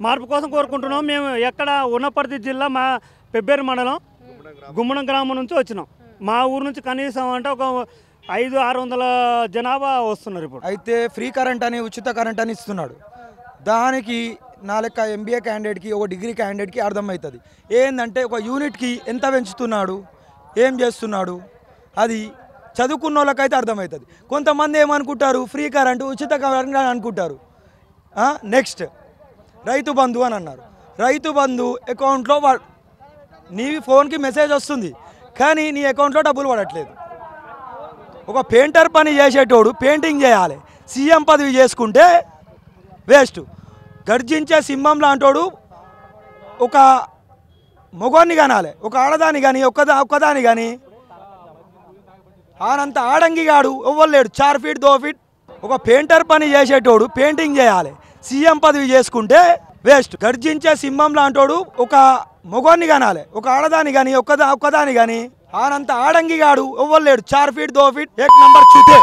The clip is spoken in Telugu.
మార్పు కోసం కోరుకుంటున్నాం. మేము ఎక్కడ ఉన్నపర్తి జిల్లా మా పెబ్బేరు మండలం గుమ్మడం గ్రామం నుంచి వచ్చినాం. మా ఊరు నుంచి కనీసం అంటే ఒక 500-600 జనాభా వస్తున్నారు ఇప్పుడు. అయితే ఫ్రీ కరెంట్ అని ఉచిత కరెంట్ అని ఇస్తున్నాడు. దానికి నా లెక్క MBA క్యాండిడేట్కి ఒక డిగ్రీ క్యాండిడేట్కి అర్థమవుతుంది ఏంటంటే ఒక యూనిట్కి ఎంత పెంచుతున్నాడు, ఏం చేస్తున్నాడు, అది చదువుకున్న వాళ్ళకైతే అర్థమవుతుంది. కొంతమంది ఏమనుకుంటారు, ఫ్రీ కరెంటు ఉచిత కరెంట్ అని అనుకుంటారు. నెక్స్ట్ రైతు బంధు అని అన్నారు. రైతు బంధు అకౌంట్లో నీ ఫోన్కి మెసేజ్ వస్తుంది కానీ నీ అకౌంట్లో డబ్బులు పడట్లేదు. ఒక పెయింటర్ పని చేసేటోడు పెయింటింగ్ చేయాలి, సీఎం పదవి చేసుకుంటే వేస్ట్. గర్జించే సింహం లాంటోడు ఒక మొగోన్ని కనాలి, ఒక ఆడదాన్ని కానీ ఒక్కదాన్ని కానీ. ఆనంత ఆడంగిగాడు ఎవ్వలేడు, 4 ఫీట్ 2 ఫీట్. ఒక పెయింటర్ పని చేసేటోడు పెయింటింగ్ చేయాలి, సీఎం పదవి చేసుకుంటే వేస్ట్. గర్జించే సింహం లాంటోడు ఒక మొగోన్ని కనాలి, ఒక ఆడదాన్ని కానీ ఒక్కదాన్ని కానీ. ఆనంత ఆడంగిగాడు ఎవ్వలేడు, 4 ఫీట్ 2 ఫీట్ 1 నంబర్ చూతే.